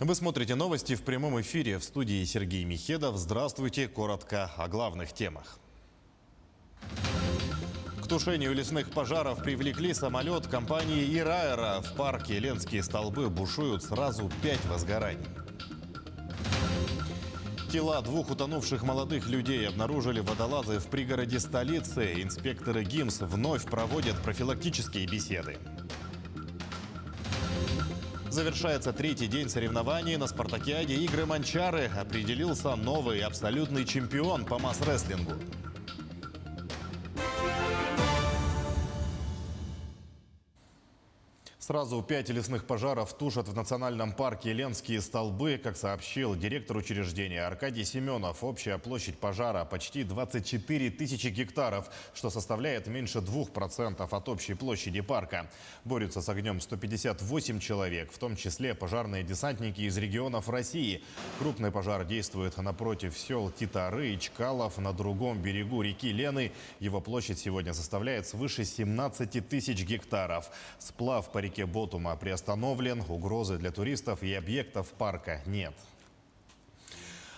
Вы смотрите новости в прямом эфире. В студии Сергей Михедов. Здравствуйте. Коротко о главных темах. К тушению лесных пожаров привлекли самолет компании «Ираэро». В парке Ленские столбы бушуют сразу 5 возгораний. Тела двух утонувших молодых людей обнаружили водолазы в пригороде столицы. Инспекторы ГИМС вновь проводят профилактические беседы. Завершается третий день соревнований на спартакиаде «Игры Манчары». Определился новый абсолютный чемпион по масс-рестлингу. Сразу 5 лесных пожаров тушат в национальном парке Ленские столбы. Как сообщил директор учреждения Аркадий Семенов, общая площадь пожара почти 24 тысячи гектаров, что составляет меньше 2% от общей площади парка. Борются с огнем 158 человек, в том числе пожарные десантники из регионов России. Крупный пожар действует напротив сел Титары и Чкалов на другом берегу реки Лены. Его площадь сегодня составляет свыше 17 тысяч гектаров. Сплав по реке Ботума приостановлен, угрозы для туристов и объектов парка нет.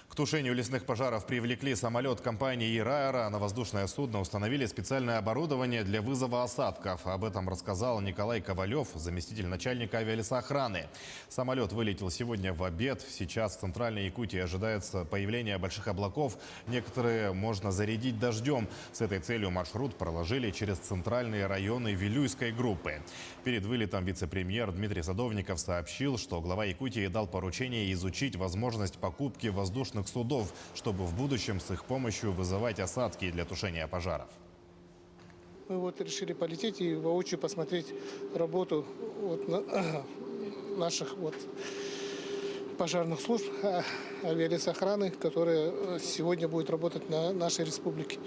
К тушению лесных пожаров привлекли самолет компании «Ираэро». На воздушное судно установили специальное оборудование для вызова осадков. Об этом рассказал Николай Ковалев, заместитель начальника авиалесоохраны. Самолет вылетел сегодня в обед. Сейчас в Центральной Якутии ожидается появление больших облаков. Некоторые можно зарядить дождем. С этой целью маршрут проложили через центральные районы Вилюйской группы. Перед вылетом вице-премьер Дмитрий Садовников сообщил, что глава Якутии дал поручение изучить возможность покупки воздушных судов, чтобы в будущем с их помощью вызывать осадки для тушения пожаров. Мы решили полететь и воочию посмотреть работу наших пожарных служб авиалесоохраны, которая сегодня будет работать на нашей республике.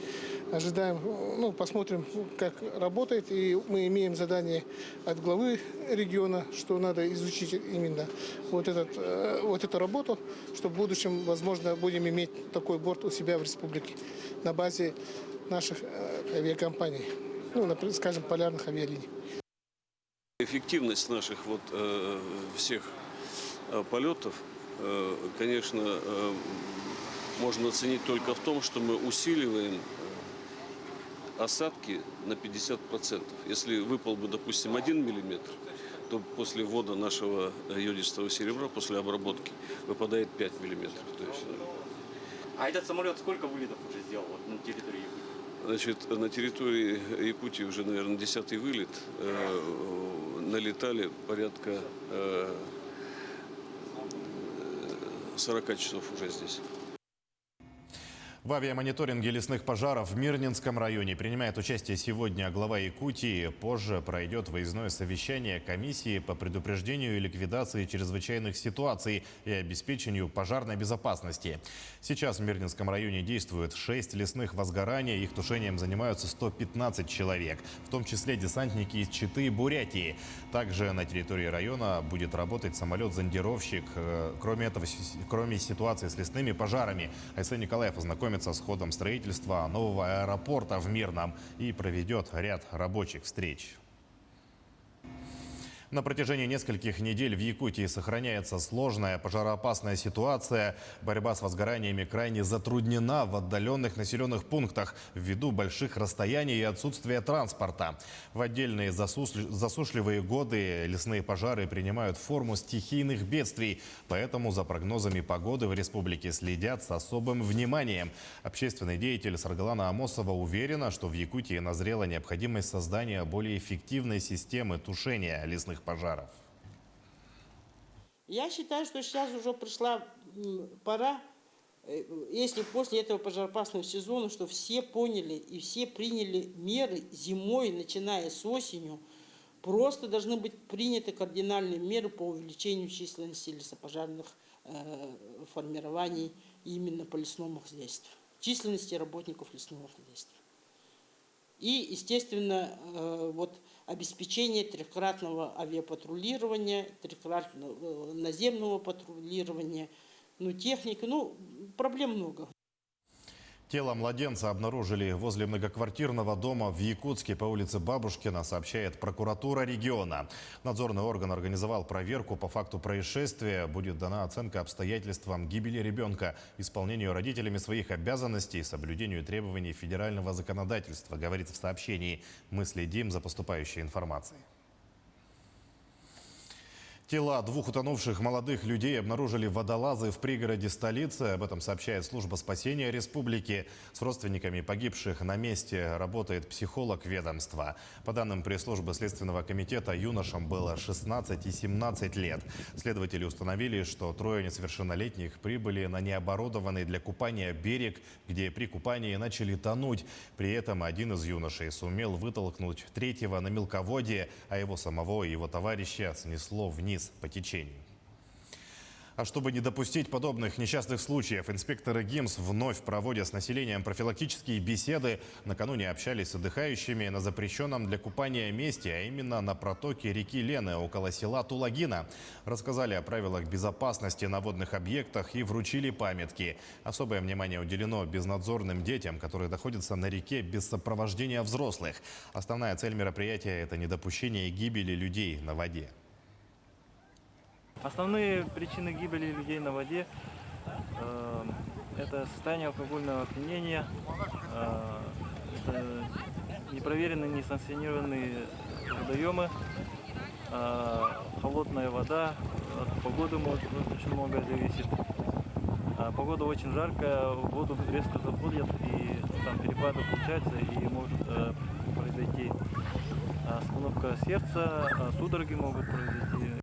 Ожидаем, посмотрим, как работает. И мы имеем задание от главы региона, что надо изучить именно эту работу, чтобы в будущем, возможно, будем иметь такой борт у себя в республике на базе наших авиакомпаний, скажем, полярных авиалиний. Эффективность наших всех полетов, конечно, можно оценить только в том, что мы усиливаем осадки на 50%. Если выпал бы, допустим, 1 миллиметр, то после ввода нашего йодистого серебра, после обработки, выпадает 5 миллиметров. А этот самолет сколько вылетов уже сделал на территории Якутии? Значит, на территории Якутии уже, наверное, 10-й вылет. Налетали порядка 40 часов уже здесь. В авиамониторинге лесных пожаров в Мирнинском районе принимает участие сегодня глава Якутии. Позже пройдет выездное совещание комиссии по предупреждению и ликвидации чрезвычайных ситуаций и обеспечению пожарной безопасности. Сейчас в Мирнинском районе действует 6 лесных возгораний. Их тушением занимаются 115 человек, в том числе десантники из Читы и Бурятии. Также на территории района будет работать самолет-зондировщик. Кроме ситуации с лесными пожарами, Айсен Николаев ознакомится с ходом строительства нового аэропорта в Мирном и проведет ряд рабочих встреч. На протяжении нескольких недель в Якутии сохраняется сложная пожароопасная ситуация. Борьба с возгораниями крайне затруднена в отдаленных населенных пунктах ввиду больших расстояний и отсутствия транспорта. В отдельные засушливые годы лесные пожары принимают форму стихийных бедствий. Поэтому за прогнозами погоды в республике следят с особым вниманием. Общественный деятель Саргалана Амосова уверена, что в Якутии назрела необходимость создания более эффективной системы тушения лесных пожаров. Я считаю, что сейчас уже пришла пора, если после этого пожароопасного сезона, что все поняли и все приняли меры зимой, начиная с осенью, просто должны быть приняты кардинальные меры по увеличению численности лесопожарных формирований именно по лесному хозяйству, численности работников лесного хозяйства. И, естественно, обеспечение трехкратного авиапатрулирования, трехкратного наземного патрулирования, техники, проблем много. Тело младенца обнаружили возле многоквартирного дома в Якутске по улице Бабушкина, сообщает прокуратура региона. Надзорный орган организовал проверку по факту происшествия. Будет дана оценка обстоятельствам гибели ребенка, исполнению родителями своих обязанностей, соблюдению требований федерального законодательства, говорится в сообщении. Мы следим за поступающей информацией. Тела двух утонувших молодых людей обнаружили водолазы в пригороде столицы. Об этом сообщает служба спасения республики. С родственниками погибших на месте работает психолог ведомства. По данным пресс-службы Следственного комитета, юношам было 16 и 17 лет. Следователи установили, что трое несовершеннолетних прибыли на необорудованный для купания берег, где при купании начали тонуть. При этом один из юношей сумел вытолкнуть третьего на мелководье, а его самого и его товарища снесло вниз по течению. А чтобы не допустить подобных несчастных случаев, инспекторы ГИМС вновь проводят с населением профилактические беседы. Накануне общались с отдыхающими на запрещенном для купания месте, а именно на протоке реки Лены около села Тулагина. Рассказали о правилах безопасности на водных объектах и вручили памятки. Особое внимание уделено безнадзорным детям, которые находятся на реке без сопровождения взрослых. Основная цель мероприятия – это недопущение гибели людей на воде. Основные причины гибели людей на воде это состояние алкогольного опьянения, это непроверенные, несанкционированные водоемы, холодная вода, от погоды может очень многое зависит. Погода очень жаркая, воду резко заходят, и там перепады получаются, и может произойти остановка сердца, судороги могут произойти.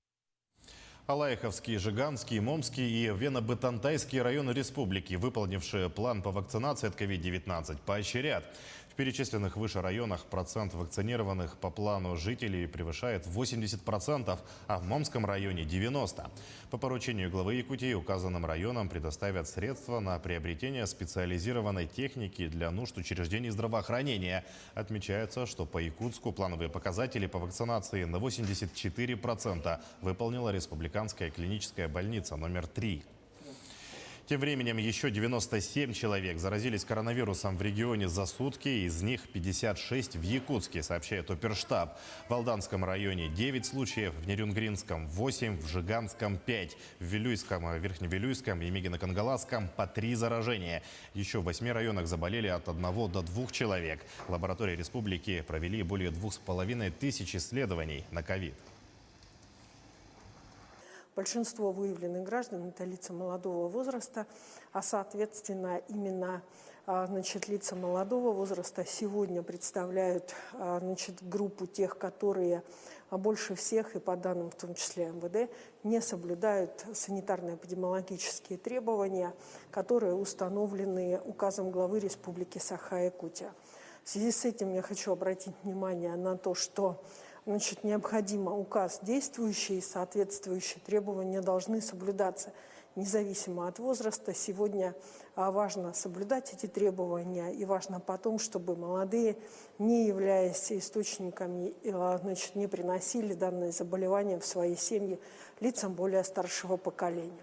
Алаиховский, Жиганский, Момский и Вено-Бытантайский районы республики, выполнившие план по вакцинации от COVID-19, поощрят. В перечисленных выше районах процент вакцинированных по плану жителей превышает 80%, а в Момском районе 90%. По поручению главы Якутии указанным районам предоставят средства на приобретение специализированной техники для нужд учреждений здравоохранения. Отмечается, что по Якутску плановые показатели по вакцинации на 84% выполнила республиканская клиническая больница номер 3. Тем временем еще 97 человек заразились коронавирусом в регионе за сутки, из них 56 в Якутске, сообщает Оперштаб. В Алданском районе 9 случаев, в Нерюнгринском 8, в Жиганском 5, в Вилюйском, Верхневилюйском и Мегино-Кангаласском по 3 заражения. Еще в 8 районах заболели от 1 до 2 человек. Лаборатории республики провели более 2500 исследований на ковид. Большинство выявленных граждан – это лица молодого возраста, а соответственно именно лица молодого возраста сегодня представляют группу тех, которые больше всех, и по данным в том числе МВД, не соблюдают санитарно-эпидемиологические требования, которые установлены указом главы Республики Саха-Якутия. В связи с этим я хочу обратить внимание на то, что необходимо указ действующий, соответствующие требования должны соблюдаться независимо от возраста. Сегодня важно соблюдать эти требования, и важно потом, чтобы молодые, не являясь источниками, не приносили данные заболевания в свои семьи лицам более старшего поколения.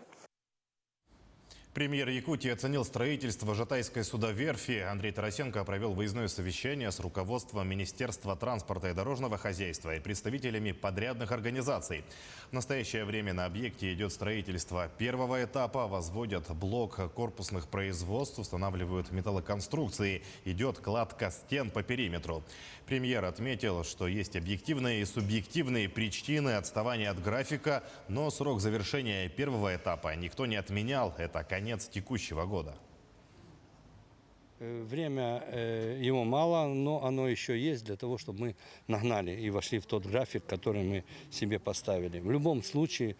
Премьер Якутии оценил строительство Жатайской судоверфи. Андрей Тарасенко провел выездное совещание с руководством Министерства транспорта и дорожного хозяйства и представителями подрядных организаций. В настоящее время на объекте идет строительство первого этапа. Возводят блок корпусных производств, устанавливают металлоконструкции. Идет кладка стен по периметру. Премьер отметил, что есть объективные и субъективные причины отставания от графика, но срок завершения первого этапа никто не отменял. Это конец текущего года. Время его мало, но оно еще есть для того, чтобы мы нагнали и вошли в тот график, который мы себе поставили. В любом случае,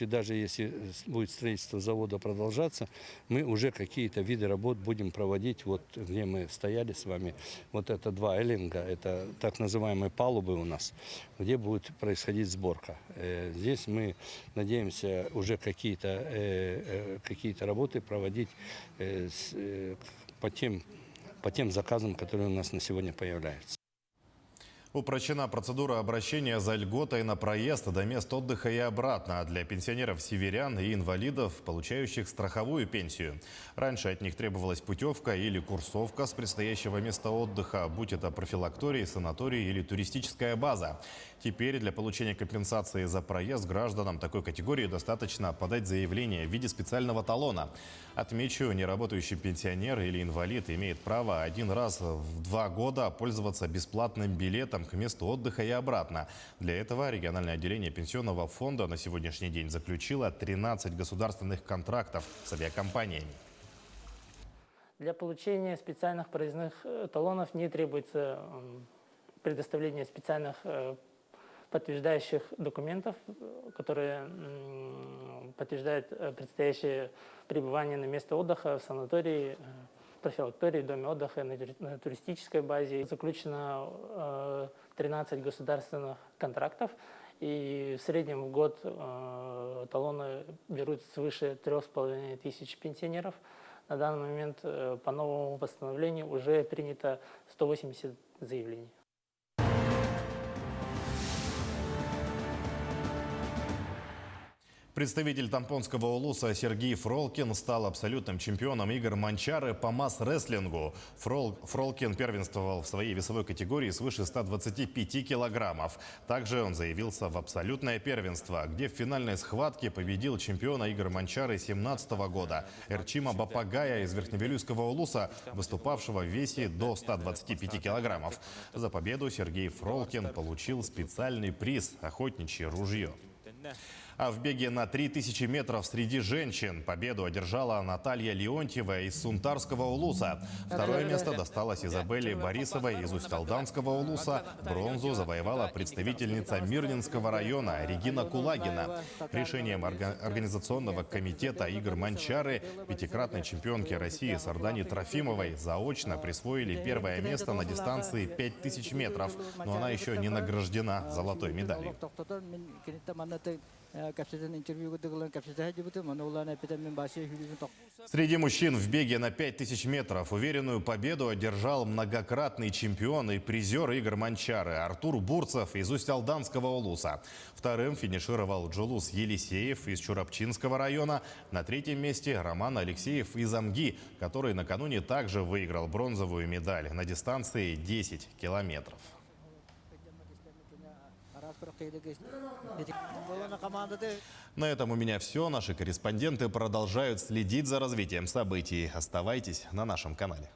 даже если будет строительство завода продолжаться, мы уже какие-то виды работ будем проводить. Вот где мы стояли с вами, вот это 2 эллинга, это так называемые палубы у нас, где будет происходить сборка. Здесь мы надеемся уже какие-то работы проводить по тем заказам, которые у нас на сегодня появляются. Упрощена процедура обращения за льготой на проезд до мест отдыха и обратно для пенсионеров-северян и инвалидов, получающих страховую пенсию. Раньше от них требовалась путевка или курсовка с предстоящего места отдыха, будь это профилакторий, санаторий или туристическая база. Теперь для получения компенсации за проезд гражданам такой категории достаточно подать заявление в виде специального талона. Отмечу, неработающий пенсионер или инвалид имеет право один раз в 2 года пользоваться бесплатным билетом к месту отдыха и обратно. Для этого региональное отделение пенсионного фонда на сегодняшний день заключило 13 государственных контрактов с авиакомпаниями. Для получения специальных проездных талонов не требуется предоставление специальных подтверждающих документов, которые подтверждают предстоящее пребывание на место отдыха в санатории, профилактории, доме отдыха, на туристической базе. Заключено 13 государственных контрактов, и в среднем в год талоны берут свыше 3500 пенсионеров. На данный момент по новому постановлению уже принято 180 заявлений. Представитель тампонского улуса Сергей Фролкин стал абсолютным чемпионом игр Манчары по масс-рестлингу. Фролкин первенствовал в своей весовой категории свыше 125 килограммов. Также он заявился в абсолютное первенство, где в финальной схватке победил чемпиона игр Манчары 2017 года Эрчима Бапагая из Верхневилюйского улуса, выступавшего в весе до 125 килограммов. За победу Сергей Фролкин получил специальный приз – охотничье ружье. А в беге на 3000 метров среди женщин победу одержала Наталья Леонтьева из Сунтарского улуса. Второе место досталось Изабелле Борисовой из Усть-Алданского улуса. Бронзу завоевала представительница Мирнинского района Регина Кулагина. Решением организационного комитета игр Манчары пятикратной чемпионке России Сардане Трофимовой заочно присвоили первое место на дистанции 5000 метров. Но она еще не награждена золотой медалью. Среди мужчин в беге на 5000 метров уверенную победу одержал многократный чемпион и призер игр Манчары Артур Бурцев из Усть-Алданского улуса. Вторым финишировал Джулус Елисеев из Чурапчинского района. На третьем месте Роман Алексеев из Амги, который накануне также выиграл бронзовую медаль на дистанции 10 километров. На этом у меня все. Наши корреспонденты продолжают следить за развитием событий. Оставайтесь на нашем канале.